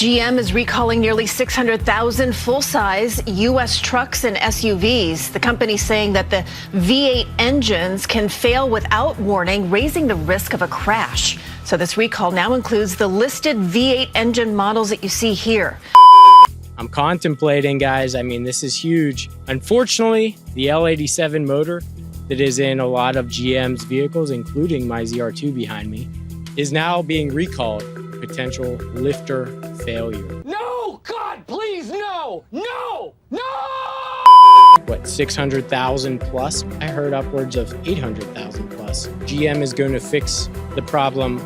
GM is recalling nearly 600,000 full-size U.S. trucks and SUVs. The company saying that the V8 engines can fail without warning, raising the risk of a crash. So this recall now includes the listed V8 engine models that you see here. I'm contemplating, guys. I mean, this is huge. Unfortunately, the L87 motor that is in a lot of GM's vehicles, including my ZR2 behind me, is now being recalled. Potential lifter failure. No! God, please, no! No! No! What, 600,000 plus? I heard upwards of 800,000 plus. GM is going to fix the problem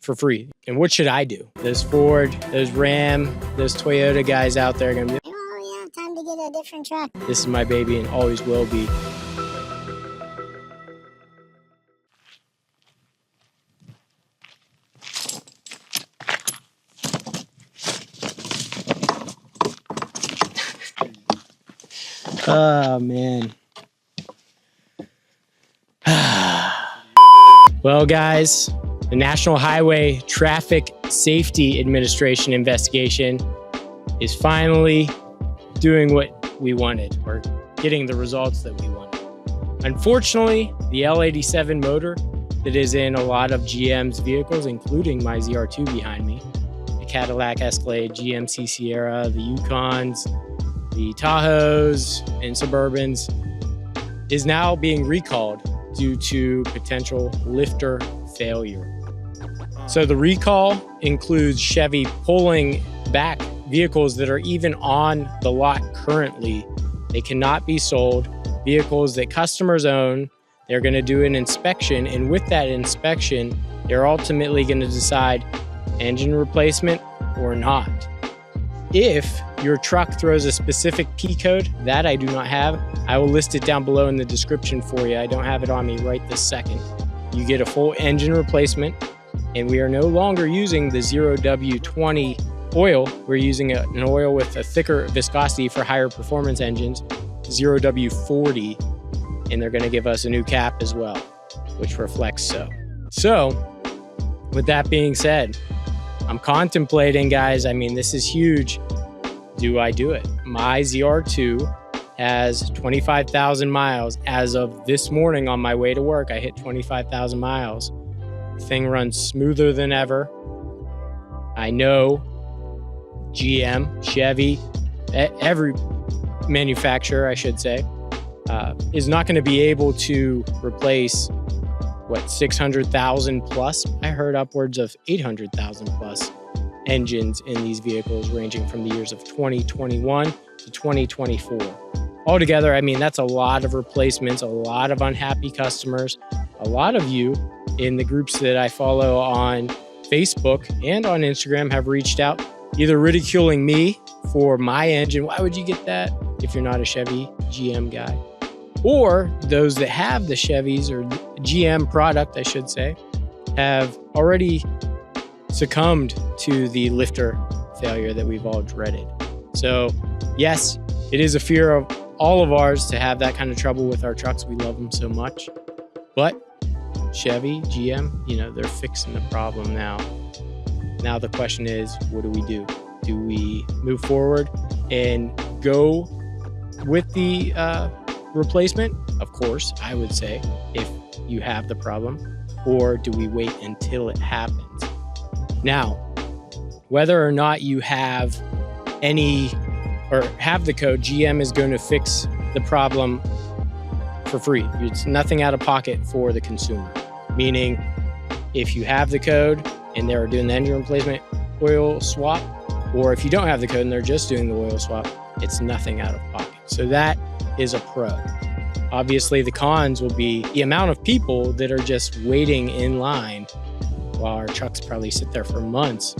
for free. And what should I do? Those Ford, those Ram, those Toyota guys out there are going to be, oh yeah, time to get a different truck. This is my baby and always will be. Oh, man. Well, guys, the National Highway Traffic Safety Administration investigation is finally doing what we wanted, or getting the results that we wanted. Unfortunately, the L87 motor that is in a lot of GM's vehicles, including my ZR2 behind me, the Cadillac Escalade, GMC Sierra, the Yukons, the Tahoes and Suburbans, is now being recalled due to potential lifter failure. So the recall includes Chevy pulling back vehicles that are even on the lot currently. They cannot be sold. Vehicles that customers own, they're going to do an inspection, and with that inspection, they're ultimately going to decide engine replacement or not. If your truck throws a specific P code that I do not have, I will list it down below in the description for you. I don't have it on me right this second. You get a full engine replacement, and we are no longer using the 0W20 oil. We're using an oil with a thicker viscosity for higher performance engines, 0W40, and they're going to give us a new cap as well, which reflects so. So, with that being said, I'm contemplating, guys. I mean, this is huge. Do I do it? My ZR2 has 25,000 miles. As of this morning on my way to work, I hit 25,000 miles. The thing runs smoother than ever. I know GM, Chevy, every manufacturer, I should say, is not going to be able to replace what, 600,000 plus? I heard upwards of 800,000 plus engines in these vehicles, ranging from the years of 2021 to 2024. Altogether, I mean, that's a lot of replacements, a lot of unhappy customers. A lot of you in the groups that I follow on Facebook and on Instagram have reached out, either ridiculing me for my engine. Why would you get that if you're not a Chevy GM guy? Or those that have the Chevys, or GM product, I should say, have already succumbed to the lifter failure that we've all dreaded. So yes, it is a fear of all of ours to have that kind of trouble with our trucks. We love them so much. But Chevy, GM, you know, they're fixing the problem now. Now the question is, what do we do? Do we move forward and go with the replacement? Of course, I would say, if you have the problem. Or do we wait until it happens? Now, whether or not you have any or have the code, GM is going to fix the problem for free. It's nothing out of pocket for the consumer. Meaning, if you have the code and they're doing the engine replacement oil swap, or if you don't have the code and they're just doing the oil swap, it's nothing out of pocket. So that is a pro. Obviously, the cons will be the amount of people that are just waiting in line while our trucks probably sit there for months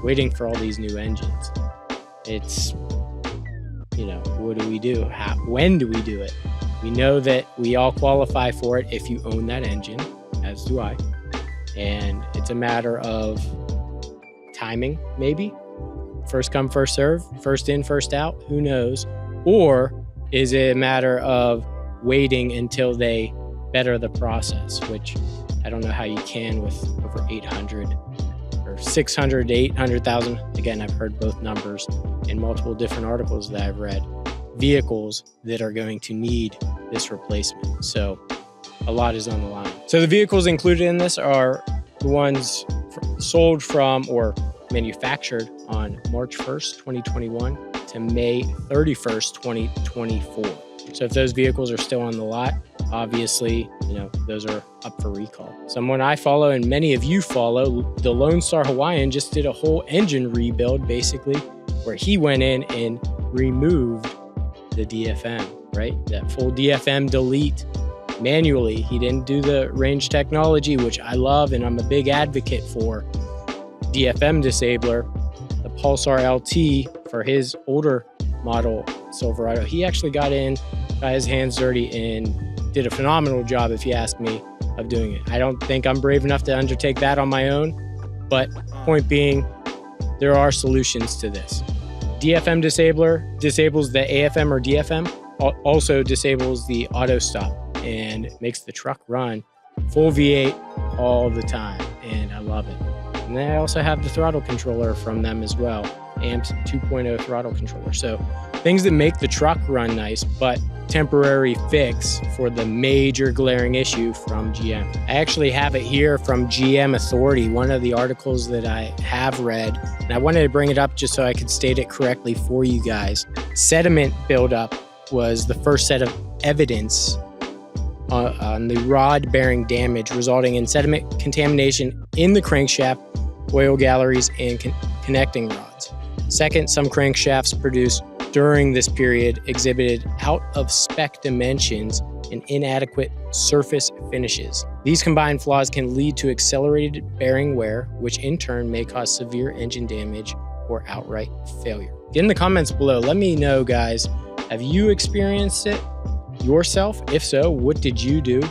waiting for all these new engines. It's, you know, what do we do? When do we do it? We know that we all qualify for it if you own that engine, as do I. And it's a matter of timing, maybe. First come, first serve, first in, first out, who knows? Or is it a matter of waiting until they better the process, which I don't know how you can with over 800 or or 600 to 800,000. Again, I've heard both numbers in multiple different articles that I've read. Vehicles that are going to need this replacement. So a lot is on the line. So the vehicles included in this are the ones sold from or manufactured on March 1st, 2021 to May 31st, 2024. So if those vehicles are still on the lot, obviously, those are up for recall. Someone I follow and many of you follow, the Lone Star Hawaiian, just did a whole engine rebuild, basically, where he went in and removed the DFM, right? That full DFM delete manually. He didn't do the range technology, which I love and I'm a big advocate for. DFM Disabler, the Pulsar LT for his older model Silverado, he actually got his hands dirty and did a phenomenal job, if you ask me, of doing it. I don't think I'm brave enough to undertake that on my own, but point being, there are solutions to this. DFM Disabler disables the AFM or DFM, also disables the auto stop and makes the truck run full V8 all the time, and I love it. And then I also have the throttle controller from them as well, AMP's 2.0 throttle controller. So things that make the truck run nice, but temporary fix for the major glaring issue from GM. I actually have it here from GM Authority, one of the articles that I have read, and I wanted to bring it up just so I could state it correctly for you guys. Sediment buildup was the first set of evidence on the rod bearing damage, resulting in sediment contamination in the crankshaft, oil galleries, and connecting rods. Second, some crankshafts produced during this period exhibited out of spec dimensions and inadequate surface finishes. These combined flaws can lead to accelerated bearing wear, which in turn may cause severe engine damage or outright failure. Get in the comments below. Let me know, guys. Have you experienced it yourself? If so, what did you do?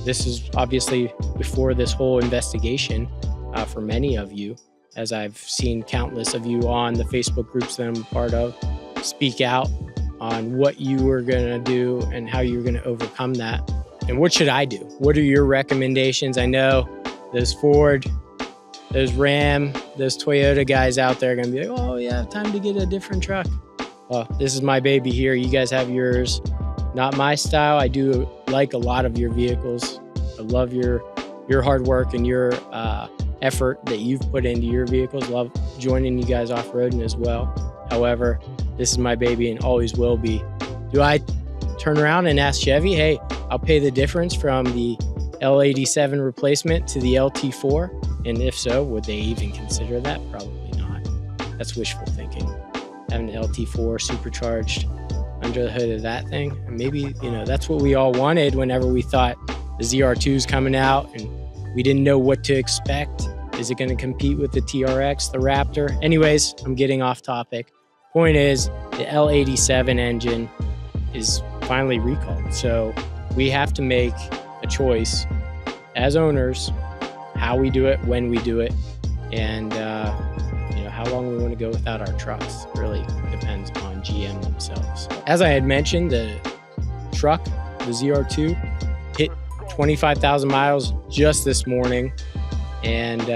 This is obviously before this whole investigation for many of you, as I've seen countless of you on the Facebook groups that I'm a part of speak out on what you were going to do and how you were going to overcome that. And what should I do? What are your recommendations? I know those Ford, those Ram, those Toyota guys out there are going to be like, oh yeah, time to get a different truck. Well, this is my baby here. You guys have yours. Not my style. I do like a lot of your vehicles. I love your hard work and your effort that you've put into your vehicles. Love joining you guys off-roading as well. However, this is my baby and always will be. Do I turn around and ask Chevy, hey, I'll pay the difference from the L87 replacement to the LT4? And if so, would they even consider that? Probably not. That's wishful thinking. Having an LT4 supercharged under the hood of that thing. And maybe, that's what we all wanted whenever we thought the ZR2's coming out and we didn't know what to expect. Is it going to compete with the TRX, the Raptor? Anyways, I'm getting off topic. Point is, the L87 engine is finally recalled. So we have to make a choice as owners, how we do it, when we do it, and how long we want to go without our trucks. It really depends on GM themselves. As I had mentioned, the truck, the ZR2, hit 25,000 miles just this morning, and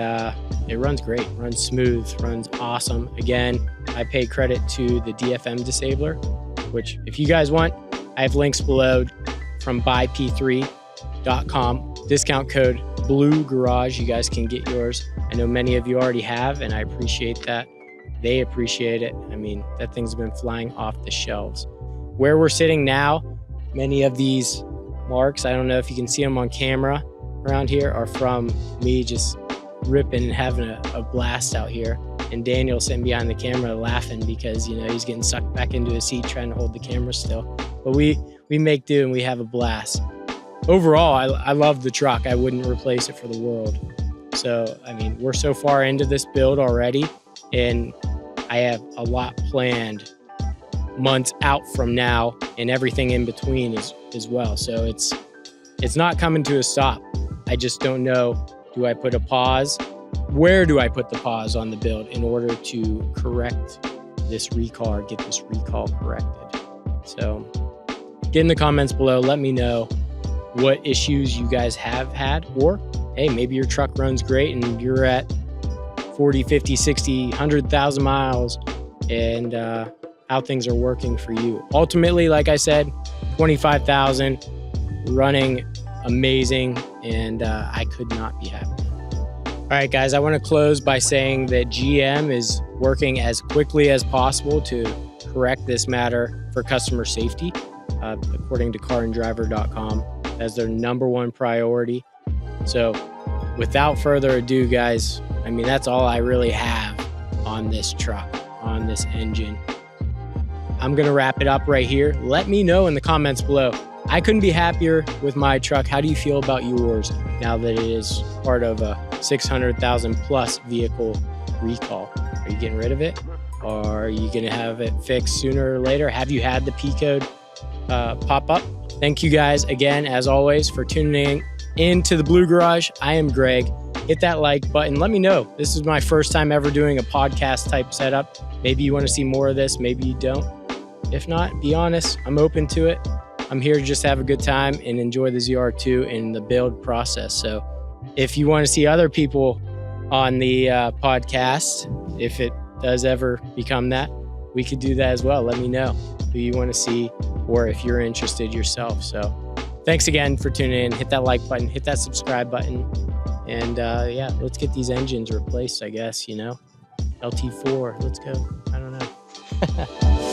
it runs great, runs smooth, runs awesome. Again, I pay credit to the DFM Disabler, which if you guys want, I have links below from buyp3.com. Discount code BLUEGARAGE. You guys can get yours. I know many of you already have, and I appreciate that. They appreciate it. I mean, that thing's been flying off the shelves. Where we're sitting now, many of these marks, I don't know if you can see them on camera around here, are from me just ripping and having a blast out here. And Daniel sitting behind the camera laughing because, he's getting sucked back into his seat trying to hold the camera still. But we make do and we have a blast. Overall, I love the truck. I wouldn't replace it for the world. So, we're so far into this build already, and I have a lot planned months out from now and everything in between as well. So it's not coming to a stop. I just don't know, do I put a pause? Where do I put the pause on the build in order to correct this recall or get this recall corrected? So get in the comments below. Let me know what issues you guys have had, or hey, maybe your truck runs great and you're at 40, 50, 60, 100,000 miles and how things are working for you. Ultimately, like I said, 25,000, running amazing, and I could not be happier. All right, guys, I want to close by saying that GM is working as quickly as possible to correct this matter for customer safety, according to caranddriver.com, as their #1 priority. So without further ado, guys, I mean, that's all I really have on this truck, on this engine. I'm going to wrap it up right here. Let me know in the comments below. I couldn't be happier with my truck. How do you feel about yours now that it is part of a 600,000 plus vehicle recall? Are you getting rid of it? Or are you going to have it fixed sooner or later? Have you had the P code pop up? Thank you guys again, as always, for tuning into the Blue Garage. I am Greg. Hit that like button. Let me know. This is my first time ever doing a podcast type setup. Maybe you want to see more of this. Maybe you don't. If not, be honest. I'm open to it. I'm here to just have a good time and enjoy the ZR2 and the build process. So if you want to see other people on the podcast, if it does ever become that, we could do that as well. Let me know who you want to see or if you're interested yourself. So thanks again for tuning in. Hit that like button, hit that subscribe button. And yeah, let's get these engines replaced, I guess, you know. LT4, let's go. I don't know.